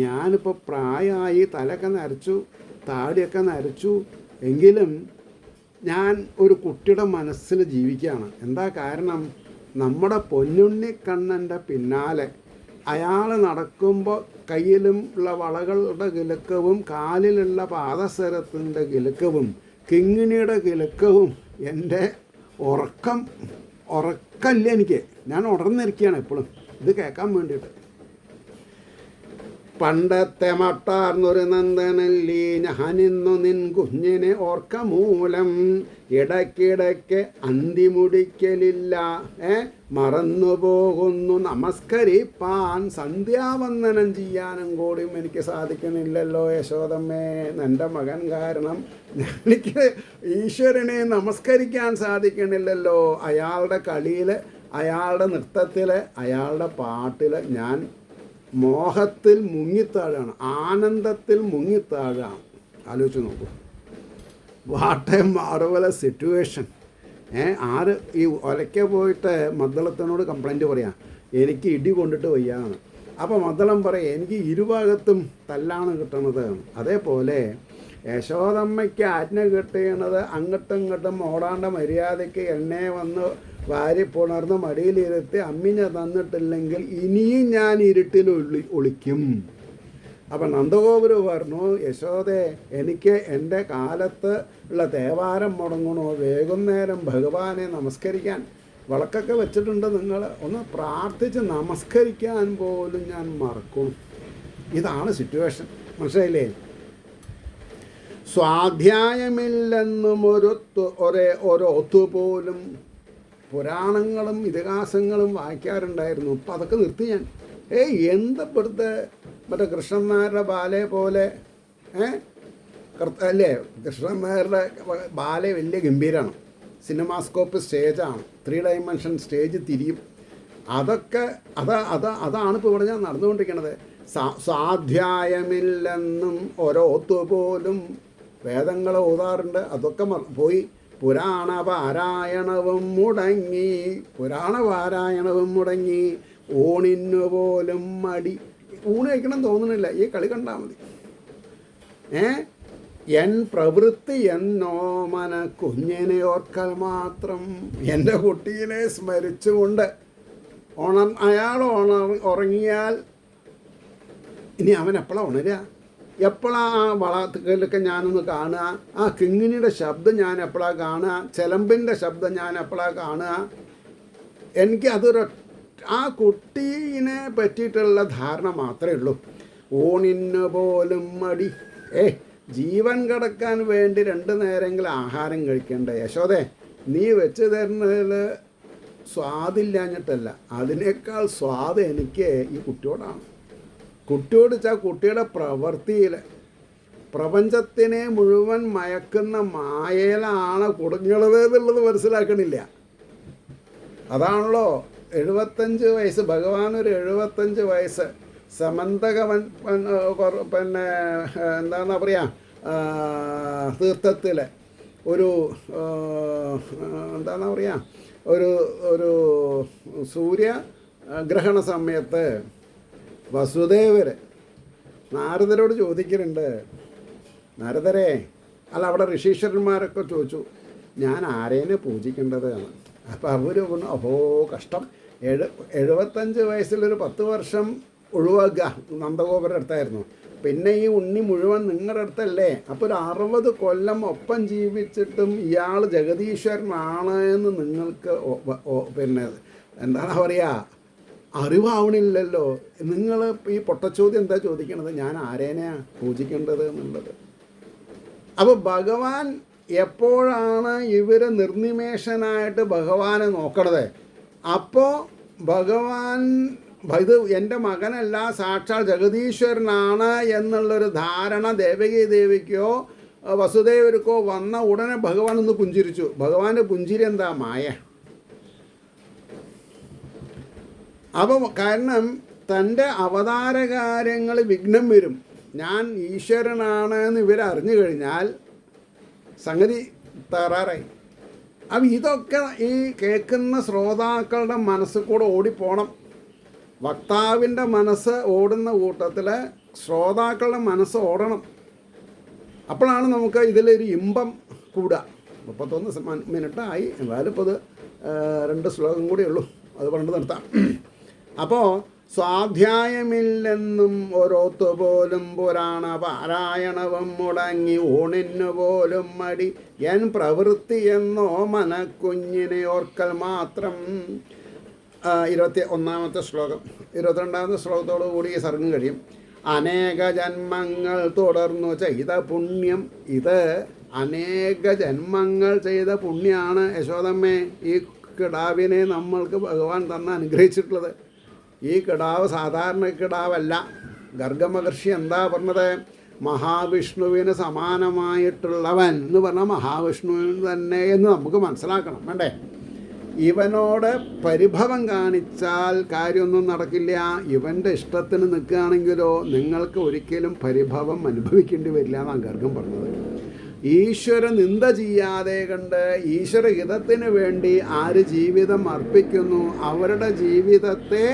ഞാനിപ്പോൾ പ്രായമായി, തലയൊക്കെ നരച്ചു, താടിയൊക്കെ നരച്ചു, എങ്കിലും ഞാൻ ഒരു കുട്ടിയുടെ മനസ്സിൽ ജീവിക്കുകയാണ്. എന്താ കാരണം? നമ്മുടെ പൊന്നുണ്ണിക്കണ്ണൻ്റെ പിന്നാലെ അയാൾ നടക്കുമ്പോൾ കയ്യിലും ഉള്ള വളകളുടെ കിലുക്കവും കാലിലുള്ള പാദസരത്തിൻ്റെ കിലുക്കവും കിങ്ങിണിയുടെ കിലുക്കവും എൻ്റെ ഉറക്കമില്ല എനിക്ക്. ഞാൻ ഉണർന്നിരിക്കുകയാണ് എപ്പോഴും ഇത് കേൾക്കാൻ വേണ്ടിയിട്ട്. പണ്ടത്തെ മട്ടാർന്നൊരു നന്ദനല്ലി ഞാനിന്നു നിൻ കുഞ്ഞിനെ ഓർക്കമൂലം. ഇടയ്ക്കിടയ്ക്ക് അന്തിമുടിക്കലില്ല, മറന്നുപോകുന്നു നമസ്കരിപ്പാൻ. സന്ധ്യാവന്ദനം ചെയ്യാനും കൂടിയും എനിക്ക് സാധിക്കണില്ലല്ലോ യശോദമ്മേ, എൻ്റെ മകൻ കാരണം എനിക്ക് ഈശ്വരനെ നമസ്കരിക്കാൻ സാധിക്കണില്ലല്ലോ. അയാളുടെ കളിയിൽ, അയാളുടെ നൃത്തത്തിൽ, അയാളുടെ പാട്ടിൽ ഞാൻ മോഹത്തിൽ മുങ്ങിത്താഴാണ്, ആനന്ദത്തിൽ മുങ്ങിത്താഴാണ്. ആലോചിച്ച് നോക്കൂ, വാട്ട് എ മാർവലസ് സിറ്റുവേഷൻ. ആര് ഈ ഒലയ്ക്ക പോയിട്ട് മദ്ദളത്തിനോട് കംപ്ലൈൻറ്റ് പറയാം, എനിക്ക് ഇടി കൊണ്ടിട്ട് വയ്യാണ്. അപ്പോൾ മദ്ദളം പറയും, എനിക്ക് ഇരുഭാഗത്തും തല്ലാണ് കിട്ടണത്. അതേപോലെ യശോദമ്മയ്ക്ക് ആജ്ഞ കിട്ടുന്നത് അങ്ങോട്ടും ഇങ്ങോട്ടും ഓടാണ്ട മര്യാദയ്ക്ക് എന്നെ വന്ന് വാരി പുണർന്ന് മടിയിലിരുത്തി അമ്മിഞ്ഞ തന്നിട്ടില്ലെങ്കിൽ ഇനിയും ഞാൻ ഇരുട്ടിൽ ഒളിക്കും. അപ്പം നന്ദഗോപുരം പറഞ്ഞു, യശോദേ, എനിക്ക് എൻ്റെ കാലത്ത് ഉള്ള തേവാരം മുടങ്ങണോ? വൈകുന്നേരം ഭഗവാനെ നമസ്കരിക്കാൻ വിളക്കൊക്കെ വെച്ചിട്ടുണ്ട്, നിങ്ങൾ ഒന്ന് പ്രാർത്ഥിച്ച് നമസ്കരിക്കാൻ പോലും ഞാൻ മറക്കും. ഇതാണ് സിറ്റുവേഷൻ. മനസ്സിലായില്ലേ? സ്വാധ്യായമില്ലെന്നും ഒരൊത്തുപോലും പുരാണങ്ങളും ഇതിഹാസങ്ങളും വായിക്കാറുണ്ടായിരുന്നു. അപ്പം അതൊക്കെ നിർത്തി ഞാൻ. എന്തപ്പെടുത്ത് മറ്റേ കൃഷ്ണൻ നായരുടെ ബാലെ പോലെ അല്ലേ? കൃഷ്ണൻ നായരുടെ ബാലെ വലിയ ഗംഭീരമാണ്, സിനിമാസ്കോപ്പ് സ്റ്റേജാണ്, 3 ഡൈമെൻഷൻ സ്റ്റേജ് തിരിയും. അതൊക്കെ അതാണിപ്പോൾ ഇവിടെ ഞാൻ നടന്നുകൊണ്ടിരിക്കുന്നത്. സ്വാധ്യായമില്ലെന്നും ഒരൊത്തുപോലും വേദങ്ങൾ ഓതാറുണ്ട്, അതൊക്കെ പോയി. പുരാണപാരായണവും മുടങ്ങി, ഊണിനു പോലും മടി. ഊണ് കഴിക്കണം തോന്നുന്നില്ല, ഈ കളി കണ്ടാൽ മതി. എൻ പ്രവൃത്തി എന്നോമന കുഞ്ഞിനെ ഓർക്കൽ മാത്രം. എൻ്റെ കുട്ടീനെ സ്മരിച്ചുകൊണ്ട് അയാൾ ഉറങ്ങിയാൽ ഇനി അവൻ എപ്പോഴാണ് ഉണരുക? എപ്പോഴാണ് ആ വളത്തിലൊക്കെ ഞാനൊന്ന് കാണുക? ആ കിങ്ങിണിയുടെ ശബ്ദം ഞാൻ എപ്പോഴാണ് കാണുക? ചിലമ്പിൻ്റെ ശബ്ദം ഞാൻ എപ്പോഴാണ് കാണുക? എനിക്ക് ആ കുട്ടീനെ പറ്റിയിട്ടുള്ള ധാരണ മാത്രമേ ഉള്ളൂ. ഊണിന് പോലും മടി. ജീവൻ കിടക്കാൻ വേണ്ടി 2 നേരമെങ്കിലും ആഹാരം കഴിക്കണ്ടേ യശോദേ? നീ വെച്ച് തരുന്നതിൽ സ്വാദില്ലാഞ്ഞിട്ടല്ല, അതിനേക്കാൾ സ്വാദ് എനിക്ക് ഈ കുട്ടിയോടാണ്. കുട്ടിയോട് വെച്ചാൽ കുട്ടിയുടെ പ്രവൃത്തിയിൽ പ്രപഞ്ചത്തിനെ മുഴുവൻ മയക്കുന്ന മായയിലാണ് കുടുങ്ങുള്ളത് എന്നുള്ളത് മനസ്സിലാക്കണില്ല. അതാണല്ലോ 75 വയസ്സ്, ഭഗവാനൊരു 75 വയസ്സ് സമന്തകവൻ, പിന്നെ എന്താണെന്നാ പറയുക, തീർത്ഥത്തിൽ ഒരു എന്താണെന്ന് പറയുക, ഒരു ഒരു സൂര്യഗ്രഹണ സമയത്ത് വസുദേവർ നാരദരോട് ചോദിക്കുന്നുണ്ട്, നാരദരെ, അല്ല അവിടെ ഋഷീശ്വരന്മാരൊക്കെ ചോദിച്ചു, ഞാൻ ആരേനെ പൂജിക്കേണ്ടത് എന്ന്. അപ്പോൾ അവർ പറഞ്ഞു, അഹോ കഷ്ടം, 75 വയസ്സിലൊരു 10 വർഷം ഒഴിവാക്കുക നന്ദഗോപുരം അടുത്തായിരുന്നു, പിന്നെ ഈ ഉണ്ണി മുഴുവൻ നിങ്ങളുടെ അടുത്തല്ലേ, അപ്പോൾ ഒരു 60 കൊല്ലം ഒപ്പം ജീവിച്ചിട്ടും ഇയാൾ ജഗദീശ്വരനാണ് എന്ന് നിങ്ങൾക്ക് പിന്നെ എന്താണ് പറയുക, അറിവാവണില്ലല്ലോ. നിങ്ങൾ ഈ പൊട്ടച്ചോദ്യം എന്താ ചോദിക്കണത്, ഞാൻ ആരേനെയാണ് പൂജിക്കേണ്ടത് എന്നുള്ളത്. അപ്പോൾ ഭഗവാൻ എപ്പോഴാണ് ഇവർ നിർനിമേഷനായിട്ട് ഭഗവാനെ നോക്കണത്, അപ്പോൾ ഭഗവാൻ ഇത് എൻ്റെ മകനല്ല, സാക്ഷാൽ ജഗദീശ്വരനാണ് എന്നുള്ളൊരു ധാരണ ദേവകി ദേവിക്കോ വസുദേവർക്കോ വന്ന ഉടനെ ഭഗവാൻ ഒന്ന് പുഞ്ചിരിച്ചു. ഭഗവാന്റെ പുഞ്ചിരി എന്താ, മായ. അപ്പോൾ കാരണം തൻ്റെ അവതാരകാര്യങ്ങൾ വിഘ്നം വരും. ഞാൻ ഈശ്വരനാണ് എന്ന് ഇവരറിഞ്ഞു കഴിഞ്ഞാൽ സംഗതി തകരാറായി. അപ്പം ഇതൊക്കെ ഈ കേൾക്കുന്ന ശ്രോതാക്കളുടെ മനസ്സിൽ കൂടെ ഓടിപ്പോണം. വക്താവിൻ്റെ മനസ്സ് ഓടുന്ന കൂട്ടത്തിൽ ശ്രോതാക്കളുടെ മനസ്സ് ഓടണം. അപ്പോഴാണ് നമുക്ക് ഇതിലൊരു ഇമ്പം കൂടുക. 31 മിനിറ്റായി, എന്നാലും ഇപ്പോൾ ഇത് 2 ശ്ലോകം കൂടിയേ ഉള്ളൂ, അത് പറഞ്ഞിട്ട് നിർത്താം. അപ്പോൾ സ്വാധ്യായമില്ലെന്നും ഓരോത്തുപോലും പുരാണ പാരായണവും മുടങ്ങി ഊണിനു പോലും മടി എൻ പ്രവൃത്തി എന്നോ മനക്കുഞ്ഞിനെ ഓർക്കൽ മാത്രം. 21-ാമത്തെ ശ്ലോകം. 22-ാമത്തെ ശ്ലോകത്തോടു കൂടി ഈ സർഗം കഴിയും. അനേക ജന്മങ്ങൾ തുടർന്നു ചെയ്ത പുണ്യം. ഇത് അനേക ജന്മങ്ങൾ ചെയ്ത പുണ്യമാണ് യശോദമ്മേ ഈ കിടാവിനെ നമ്മൾക്ക് ഭഗവാൻ തന്ന് അനുഗ്രഹിച്ചിട്ടുള്ളത്. ഈ കിടാവ് സാധാരണ കിടാവല്ല. ഗർഗമഹർഷി എന്താ പറഞ്ഞത്, മഹാവിഷ്ണുവിന് സമാനമായിട്ടുള്ളവൻ എന്ന് പറഞ്ഞാൽ മഹാവിഷ്ണുവിന് തന്നെ എന്ന് നമുക്ക് മനസ്സിലാക്കണം, വേണ്ടേ? ഇവനോട് പരിഭവം കാണിച്ചാൽ കാര്യമൊന്നും നടക്കില്ല. ഇവൻ്റെ ഇഷ്ടത്തിന് നിൽക്കുകയാണെങ്കിലോ നിങ്ങൾക്ക് ഒരിക്കലും പരിഭവം അനുഭവിക്കേണ്ടി വരില്ല എന്നാണ് ഗർഗം പറഞ്ഞത്. ഈശ്വര നിന്ദ ചെയ്യാതെ കണ്ട് ഈശ്വരഹിതത്തിന് വേണ്ടി ആര് ജീവിതം അർപ്പിക്കുന്നു, അവരുടെ ജീവിതത്തെ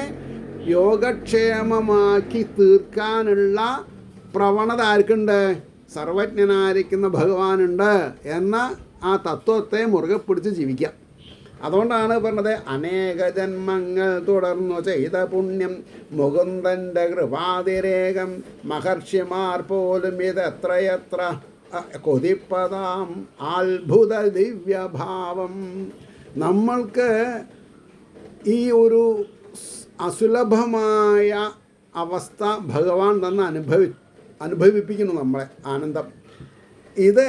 യോഗക്ഷേമമാക്കി തീർക്കാനുള്ള പ്രവണത ആർക്കുണ്ട്? സർവജ്ഞനായിരിക്കുന്ന ഭഗവാനുണ്ട് എന്ന ആ തത്വത്തെ മുറുകെ പിടിച്ച് ജീവിക്കാം. അതുകൊണ്ടാണ് പറഞ്ഞത്, അനേക ജന്മങ്ങൾ തുടർന്നു ചെയ്ത പുണ്യം മുകുന്ദൻ്റെ കൃപാതിരേകം മഹർഷിമാർ പോലും ഇതെത്രയെത്ര കൊതിപ്പതാം അത്ഭുത ദിവ്യഭാവം. നമ്മൾക്ക് ഈ ഒരു അസുലഭമായ അവസ്ഥ ഭഗവാൻ തന്നെ അനുഭവിപ്പിക്കുന്നു നമ്മളെ, ആനന്ദം. ഇത്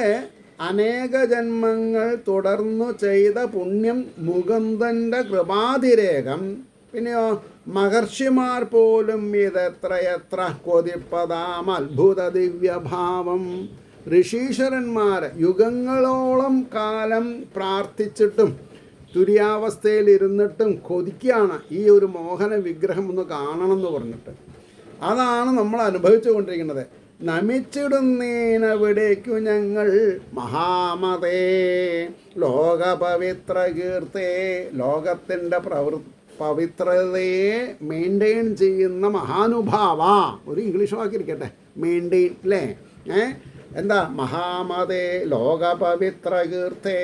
അനേക ജന്മങ്ങൾ തുടർന്നു ചെയ്ത പുണ്യം മുകുന്ദൻ്റെ കൃപാതിരേകം. പിന്നെയോ മഹർഷിമാർ പോലും ഇതെത്രയെത്ര കൊതിപ്പതാം അത്ഭുത ദിവ്യഭാവം. ഋഷീശ്വരന്മാർ യുഗങ്ങളോളം കാലം പ്രാർത്ഥിച്ചിട്ടും തുര്യാവസ്ഥയിലിരുന്നിട്ടും കൊതിക്കുകയാണ് ഈ ഒരു മോഹന വിഗ്രഹം ഒന്ന് കാണണമെന്ന് പറഞ്ഞിട്ട്. അതാണ് നമ്മൾ അനുഭവിച്ചു കൊണ്ടിരിക്കുന്നത്. നമിച്ചിടുന്നേനവിടേക്കു ഞങ്ങൾ മഹാമതേ ലോകപവിത്ര കീർത്തേ. ലോകത്തിൻ്റെ പവിത്രതയെ മെയിൻറ്റെയിൻ ചെയ്യുന്ന മഹാനുഭാവ. ഒരു ഇംഗ്ലീഷ് വാക്കിരിക്കട്ടെ, മെയിൻറ്റെയിൻ അല്ലേ? എന്താ മഹാമതേ ലോകപവിത്ര കീർത്തേ.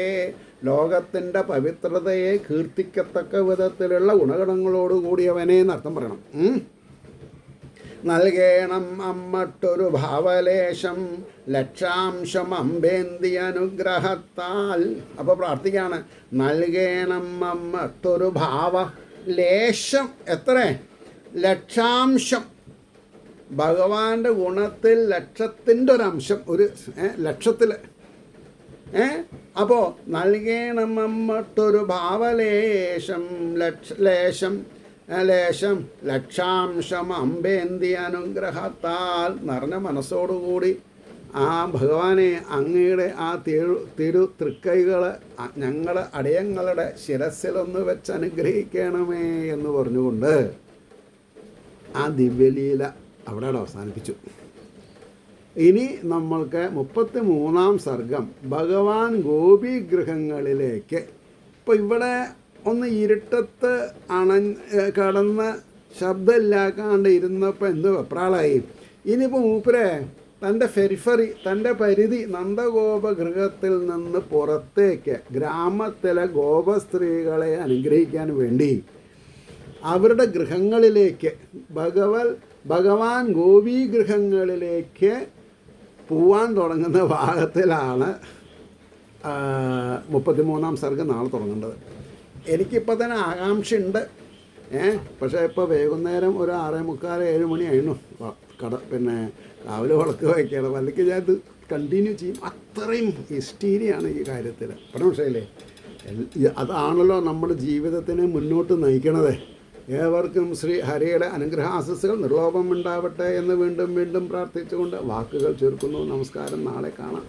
ലോകത്തിൻ്റെ പവിത്രതയെ കീർത്തിക്കത്തക്ക വിധത്തിലുള്ള ഗുണഗണങ്ങളോട് കൂടിയവനെ എന്നർത്ഥം പറയണം. നൽകേണം അമ്മട്ടൊരു ഭാവലേശം ലക്ഷാംശം അമ്പേന്തി അനുഗ്രഹത്താൽ. അപ്പോൾ പ്രാർത്ഥിക്കുകയാണ്, നൽകേണം അമ്മട്ടൊരു ഭാവലേശം. എത്ര? ലക്ഷാംശം. ഭഗവാന്റെ ഗുണത്തിൽ ലക്ഷത്തിൻ്റെ ഒരംശം, ഒരു ലക്ഷത്തിൽ. അപ്പോൾ നൽകേണം അമ്മട്ടൊരു ഭാവലേശം ലേശം ലക്ഷാംശം അമ്പേന്തി അനുഗ്രഹത്താൽ. നിറഞ്ഞ മനസ്സോടുകൂടി ആ ഭഗവാനെ അങ്ങയുടെ ആ തിരു തൃക്കൈകൾ ഞങ്ങൾ അടിയങ്ങളുടെ ശിരസിലൊന്ന് വെച്ച് അനുഗ്രഹിക്കണമേ എന്ന് പറഞ്ഞുകൊണ്ട് ആ ദിവ്യലീല അവിടെ അവസാനിപ്പിച്ചു. ഇനി നമ്മൾക്ക് 33-ാം സർഗം ഭഗവാൻ ഗോപീഗൃഹങ്ങളിലേക്ക്. ഇപ്പോൾ ഇവിടെ ഒന്ന് ഇരുട്ടത്ത് കടന്ന് ശബ്ദമില്ലാക്കാണ്ട് ഇരുന്നപ്പോൾ എന്ത് വെപ്രാളായി. ഇനിയിപ്പോൾ മൂപ്പരെ തൻ്റെ തൻ്റെ പരിധി നന്ദഗോപഗൃഹത്തിൽ നിന്ന് പുറത്തേക്ക് ഗ്രാമത്തിലെ ഗോപസ്ത്രീകളെ അനുഗ്രഹിക്കാൻ വേണ്ടി അവരുടെ ഗൃഹങ്ങളിലേക്ക് ഭഗവാൻ ഗോപീഗൃഹങ്ങളിലേക്ക് പോവാൻ തുടങ്ങുന്ന ഭാഗത്തിലാണ് 33-ാം സർഗം നാളെ തുടങ്ങേണ്ടത്. എനിക്കിപ്പോൾ തന്നെ ആകാംക്ഷയുണ്ട്. പക്ഷേ ഇപ്പോൾ വൈകുന്നേരം ഒരു 6:45-7 മണി ആയിരുന്നു. പിന്നെ രാവിലെ വിളക്ക് വയ്ക്കണം, അല്ലെങ്കിൽ ഞാൻ ഇത് കണ്ടിന്യൂ ചെയ്യും. അത്രയും ഹിസ്റ്റീരിയാണ് ഈ കാര്യത്തിൽ. മനസ്സിലായില്ലേ? അതാണല്ലോ നമ്മുടെ ജീവിതത്തിനെ മുന്നോട്ട് നയിക്കണത്. ഏവർക്കും ശ്രീ ഹരിയുടെ അനുഗ്രഹാശസ്സുകൾ നിർലോഭം ഉണ്ടാവട്ടെ എന്ന് വീണ്ടും വീണ്ടും പ്രാർത്ഥിച്ചുകൊണ്ട് വാക്കുകൾ ചുരുക്കുന്നു. നമസ്കാരം. നാളെ കാണാം.